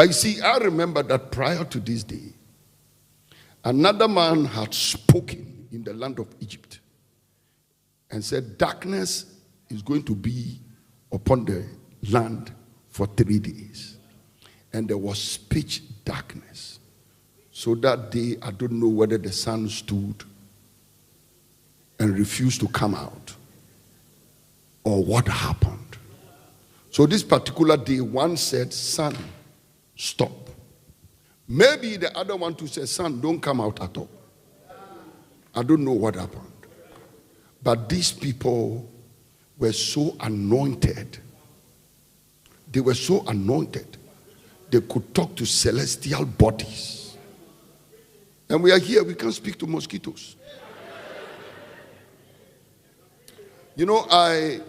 But you see, I remember that prior to this day, another man had spoken in the land of Egypt and said, darkness is going to be upon the land for 3 days. And there was pitch darkness. So that day, I don't know whether the sun stood and refused to come out or what happened. So this particular day, one said, sun, stop. Maybe the other one too said, sun, don't come out at all. I don't know what happened. But these people were so anointed. They were so anointed. They could talk to celestial bodies. And we are here, we can't speak to mosquitoes. You know, I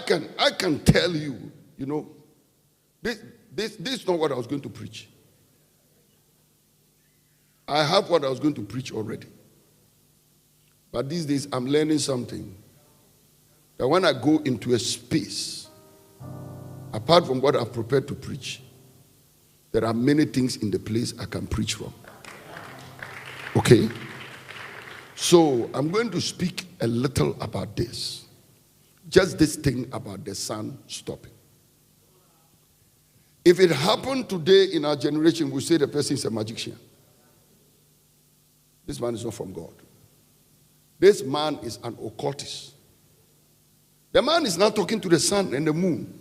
can tell you, you know, this is not what I was going to preach. I have what I was going to preach already. But these days I'm learning something. That when I go into a space, apart from what I've prepared to preach, there are many things in the place I can preach from. Okay? So I'm going to speak a little about this. Just this thing about the sun stopping. If it happened today in our generation, we say the person is a magician. This man is not from God. This man is an occultist. The man is not talking to the sun and the moon.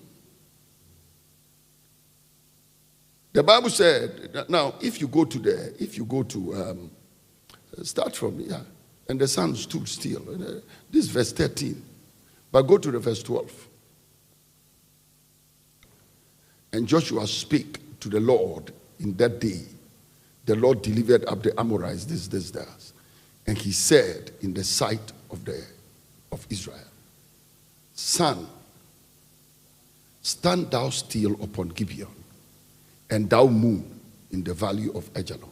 The Bible said that now, if you go to start from here, and the sun stood still. This is verse 13. But go to the verse 12. And Joshua spake to the Lord in that day. The Lord delivered up the Amorites, this. And he said in the sight of Israel, Sun, stand thou still upon Gibeon, and thou moon in the valley of Ajalon.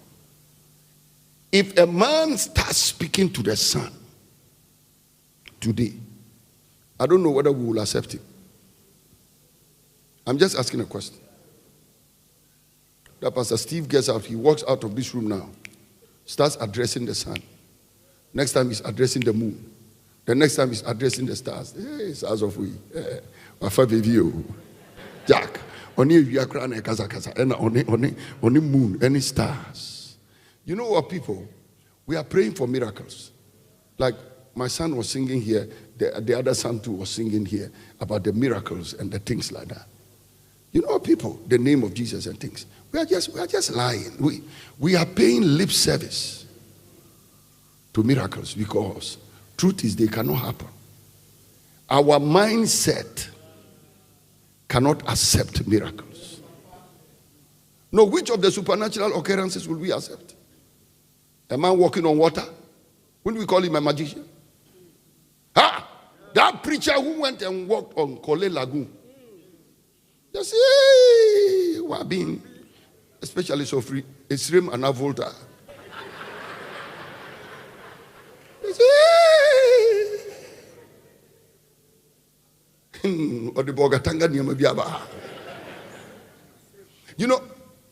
If a man starts speaking to the sun today, I don't know whether we will accept him. I'm just asking a question. That Pastor Steve gets out, he walks out of this room now, starts addressing the sun. Next time he's addressing the moon. The next time he's addressing the stars. Hey, stars of we. Wafa baby, Jack. Only you are crying kaza kaza. And only moon, any stars. You know what, people? We are praying for miracles. Like my son was singing here, the other son too was singing here about the miracles and the things like that. You know, people, the name of Jesus and things. We are just lying. We are paying lip service to miracles because truth is they cannot happen. Our mindset cannot accept miracles. No, which of the supernatural occurrences will we accept? A man walking on water? Wouldn't we call him a magician? That preacher who went and walked on Kole Lagoon. You see, what being, especially so free, Extreme and Volta. You know,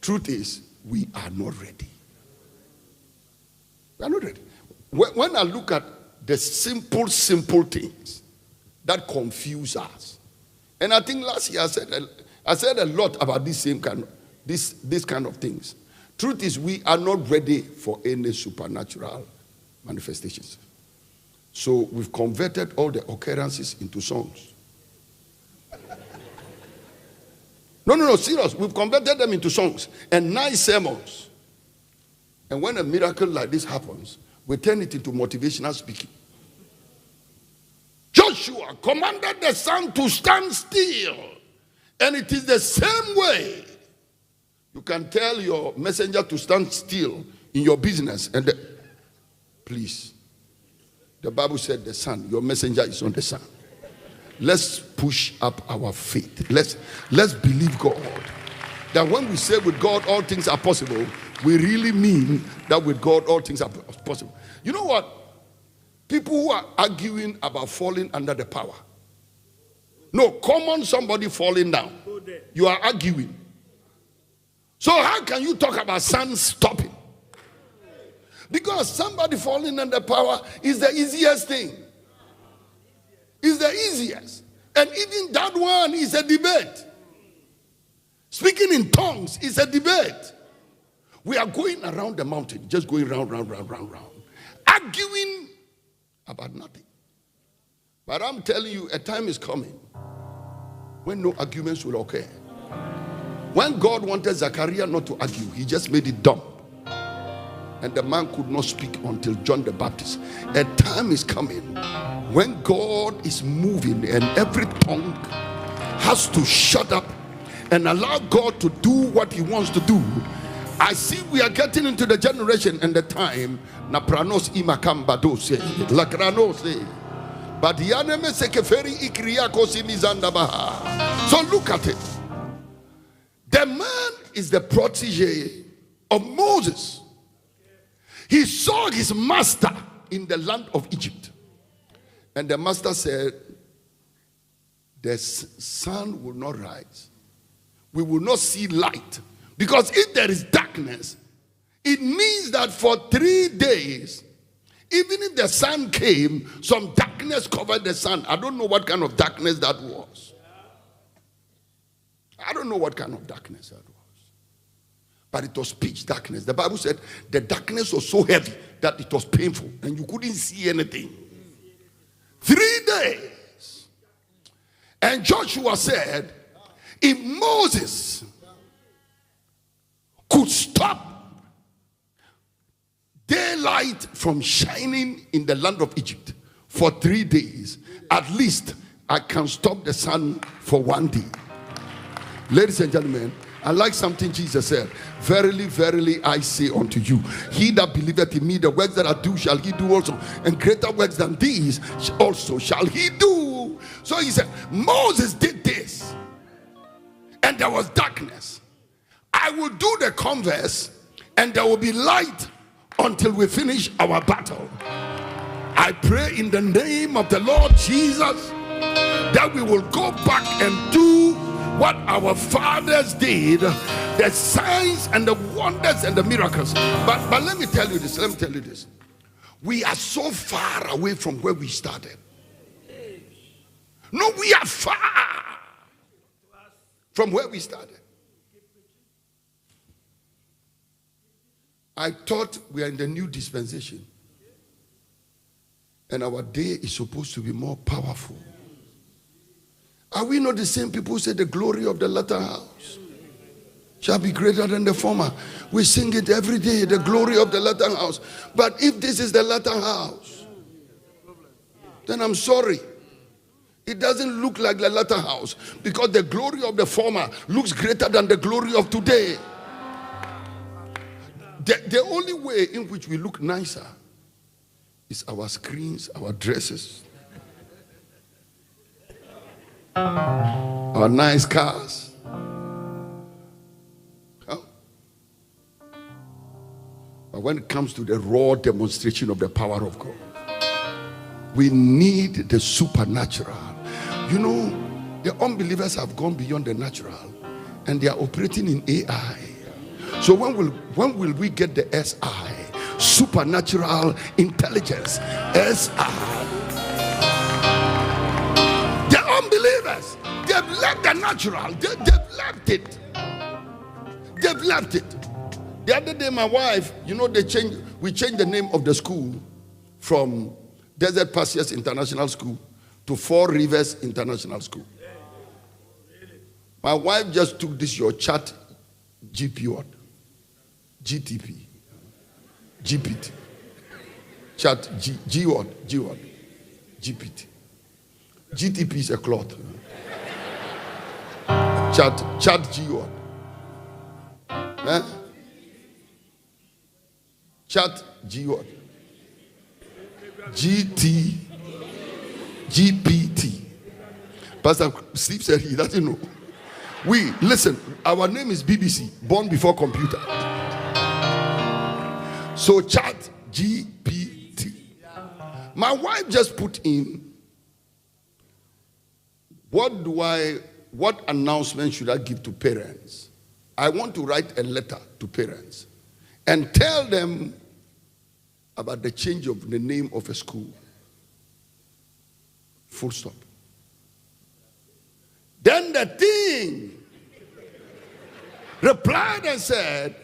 truth is, we are not ready. We are not ready. When I look at the simple things that confuse us, and I think last year I said a lot about this kind of things. Truth is, we are not ready for any supernatural manifestations. So we've converted all the occurrences into songs. No, serious. We've converted them into songs and nice sermons. And when a miracle like this happens, we turn it into motivational speaking. Joshua commanded the sun to stand still. And it is the same way. You can tell your messenger to stand still in your business. And please, the Bible said the sun, your messenger is on the sun. Let's push up our faith. Let's believe God. That when we say with God all things are possible, we really mean that with God all things are possible. You know what? People who are arguing about falling under the power. No, common somebody falling down. You are arguing. So how can you talk about sun stopping? Because somebody falling under power is the easiest thing. It's the easiest. And even that one is a debate. Speaking in tongues is a debate. We are going around the mountain, just going round, arguing about nothing. But I'm telling you, a time is coming when no arguments will occur. When God wanted Zachariah not to argue, he just made it dumb. And the man could not speak until John the Baptist. A time is coming when God is moving and every tongue has to shut up and allow God to do what he wants to do. I see we are getting into the generation and the time na pranos imakamba dose la granose but the aneme sekeferi ikriako sinizanda baha. So look at it. The man is the protege of Moses. He saw his master in the land of Egypt. And the master said, the sun will not rise. We will not see light. Because if there is darkness, it means that for 3 days, even if the sun came, some darkness covered the sun. I don't know what kind of darkness that was. I don't know what kind of darkness that was. But it was pitch darkness. The Bible said the darkness was so heavy that it was painful and you couldn't see anything. 3 days. And Joshua said, if Moses could stop daylight from shining in the land of Egypt for 3 days, at least I can stop the sun for 1 day. Ladies and gentlemen, I like something Jesus said. Verily, verily, I say unto you, he that believeth in me, the works that I do shall he do also, and greater works than these also shall he do. So he said, Moses did this, and there was darkness. I will do the converse, and there will be light until we finish our battle. I pray in the name of the Lord Jesus that we will go back and do what our fathers did, the signs and the wonders and the miracles. But let me tell you this. We are so far away from where we started. No, we are far from where we started. I thought we are in the new dispensation. And our day is supposed to be more powerful. Are we not the same people who say the glory of the latter house shall be greater than the former? We sing it every day, the glory of the latter house. But if this is the latter house, then I'm sorry. It doesn't look like the latter house because the glory of the former looks greater than the glory of today. The only way in which we look nicer is our screens, our dresses, our nice cars. But when it comes to the raw demonstration of the power of God, we need the supernatural. You know, the unbelievers have gone beyond the natural and they are operating in AI. So when will we get the SI? Supernatural intelligence. SI. The unbelievers, they've left the natural. They've left it. They've left it. The other day, my wife, you know, we changed the name of the school from Desert Pastures International School to Four Rivers International School. My wife just took this, your chat GP word. GTP. GPT. Chat G word. GPT. GTP is a cloth. Chat G word. Eh? Chat G word. GT GPT. Pastor Steve said he doesn't know. We listen, our name is BBC, born before computer. So Chat GPT. My wife just put in, what announcement should I give to parents I want to write a letter to parents and tell them about the change of the name of a school. Full stop. Then the thing replied and said,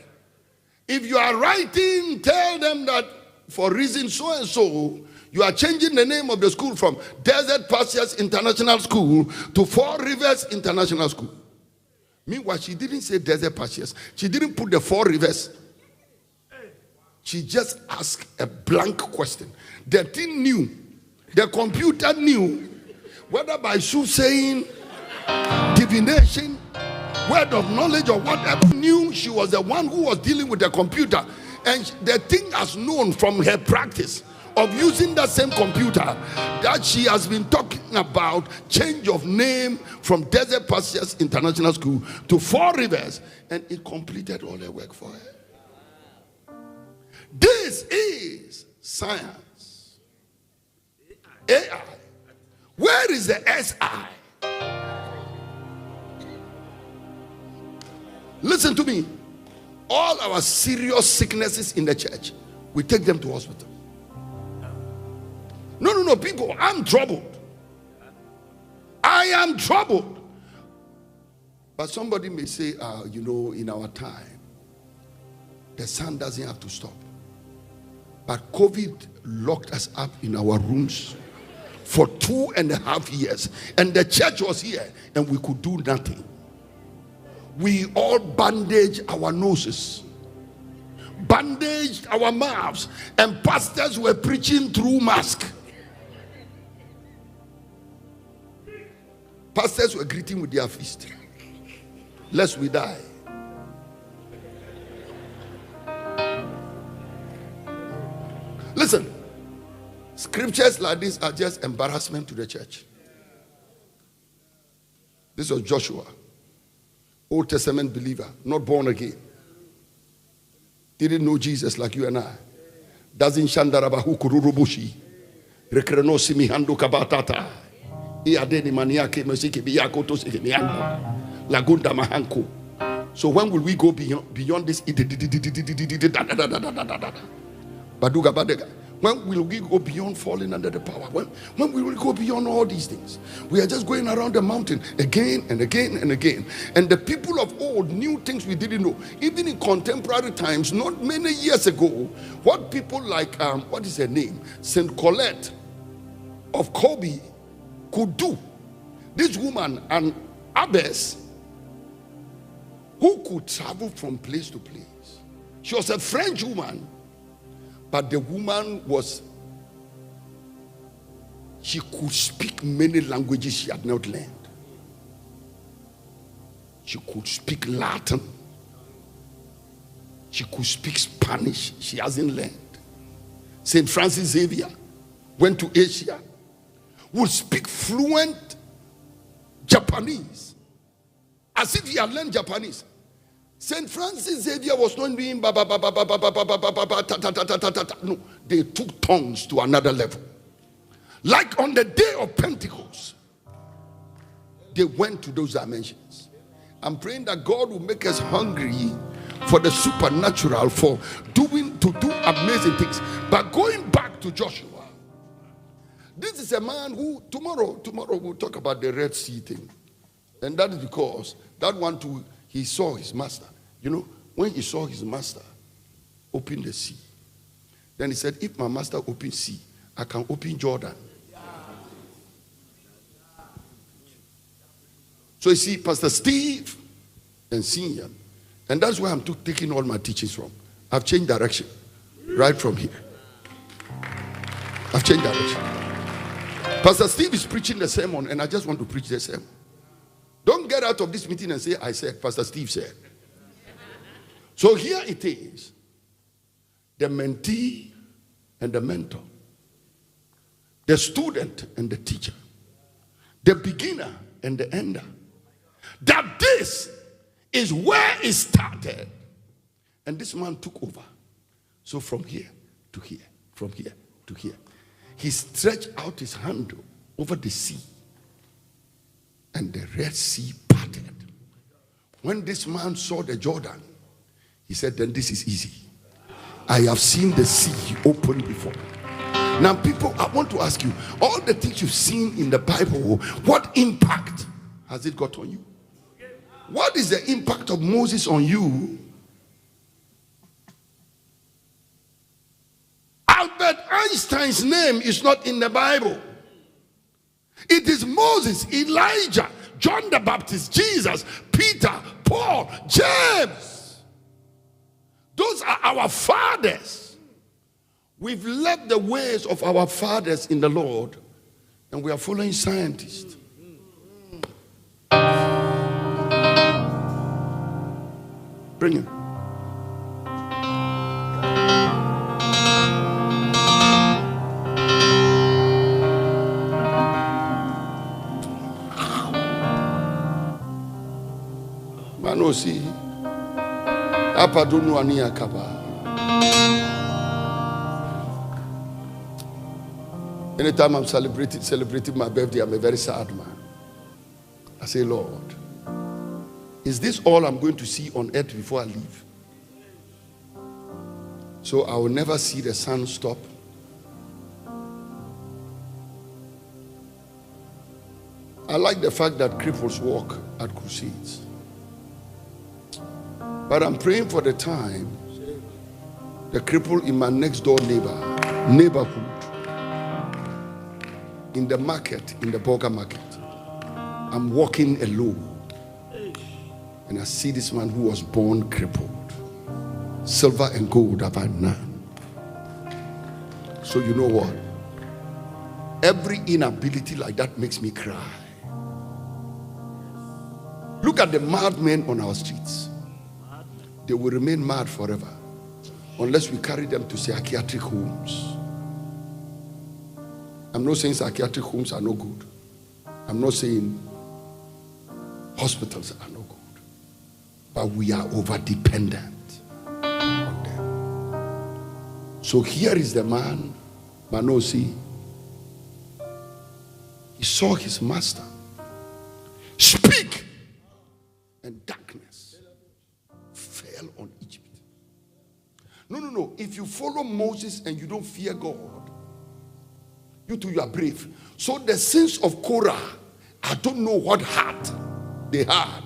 if you are writing, tell them that for reason so and so, you are changing the name of the school from Desert Pastures International School to Four Rivers International School. Meanwhile, she didn't say Desert Pastures. She didn't put the Four Rivers. She just asked a blank question. The thing knew, the computer knew, whether by soothsaying, divination, word of knowledge or whatever, knew she was the one who was dealing with the computer. And the thing has known from her practice of using that same computer that she has been talking about change of name from Desert Pastures International School to Four Rivers, and it completed all her work for her. This is science. AI. Where is the SI? Listen to me. All our serious sicknesses in the church, we take them to hospital. No, people, I'm troubled. I am troubled. But somebody may say, in our time, the sun doesn't have to stop. But COVID locked us up in our rooms for 2.5 years. And the church was here and we could do nothing. We all bandaged our noses, bandaged our mouths, and pastors were preaching through mask. Pastors were greeting with their fist, lest we die. Listen, scriptures like this are just embarrassment to the church. This was Joshua, Old Testament believer, not born again. Didn't know Jesus like you and I. Doesn't shandarabahu kururubushi. Rekreno simihando kabatata. Iadeni maniake mesiki biyako to sikimiando. Lagunda mahanko. So when will we go beyond this? Baduga badega. When will we go beyond falling under the power? When will we go beyond all these things? We are just going around the mountain again and again and again. And the people of old knew things we didn't know. Even in contemporary times, not many years ago, what people like, what is her name? St. Colette of Kobe could do. This woman, an abbess, who could travel from place to place. She was a French woman. But the woman she could speak many languages she had not learned. She could speak Latin. She could speak Spanish. She hasn't learned. St. Francis Xavier went to Asia, would speak fluent Japanese, as if he had learned Japanese. St. Francis Xavier was not doing no, they took tongues to another level. Like on the day of Pentecost, they went to those dimensions. I'm praying that God will make us hungry for the supernatural, for to do amazing things. But going back to Joshua, this is a man who tomorrow we'll talk about the Red Sea thing. And that is because that one too, he saw his master. You know, when he saw his master open the sea, then he said, if my master opens sea, I can open Jordan. So you see, Pastor Steve and Senior, and that's where I'm taking all my teachings from. I've changed direction right from here. I've changed direction. Pastor Steve is preaching the sermon, and I just want to preach the sermon. Don't get out of this meeting and say, I said, Pastor Steve said. So here it is, the mentee and the mentor, the student and the teacher, the beginner and the ender. That this is where it started. And this man took over. So from here to here, from here to here, he stretched out his hand over the sea. And the Red Sea parted. When this man saw the Jordan, he said, then this is easy. I have seen the sea open before. Now, people, I want to ask you, all the things you've seen in the Bible, what impact has it got on you? What is the impact of Moses on you? Albert Einstein's name is not in the Bible. It is Moses, Elijah, John the Baptist, Jesus, Peter, Paul, James. Those are our fathers. We've left the ways of our fathers in the Lord, and we are following scientists. Bring him. Manosi, apadunu ania kaba. Anytime I'm celebrating my birthday, I'm a very sad man. I say, Lord, is this all I'm going to see on earth before I leave? So I will never see the sun stop. I like the fact that cripples walk at crusades. But I'm praying for the time the cripple in my next door neighborhood, in the market, in the burger market. I'm walking alone. And I see this man who was born crippled. Silver and gold have I none. So you know what? Every inability like that makes me cry. Look at the madmen on our streets. They will remain mad forever unless we carry them to psychiatric homes. I'm not saying psychiatric homes are no good. I'm not saying hospitals are no good. But we are over dependent on them. So here is the man, Manosi. He saw his master speak, and darkness fell on Egypt. No. If you follow Moses and you don't fear God, you too, you are brave. So the sins of Korah, I don't know what heart they had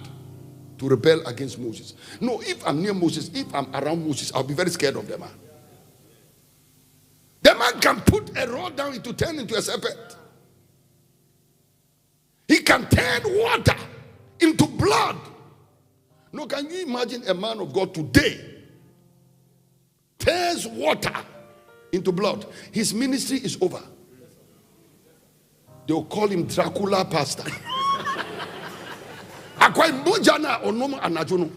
to rebel against Moses. No, if I'm near Moses, if I'm around Moses, I'll be very scared of the man. The man can put a rod down to turn into a serpent. He can turn water into blood. No, can you imagine a man of God today turns water into blood? His ministry is over. They'll call him Dracula pastor. Akwai mojana onomo anajono.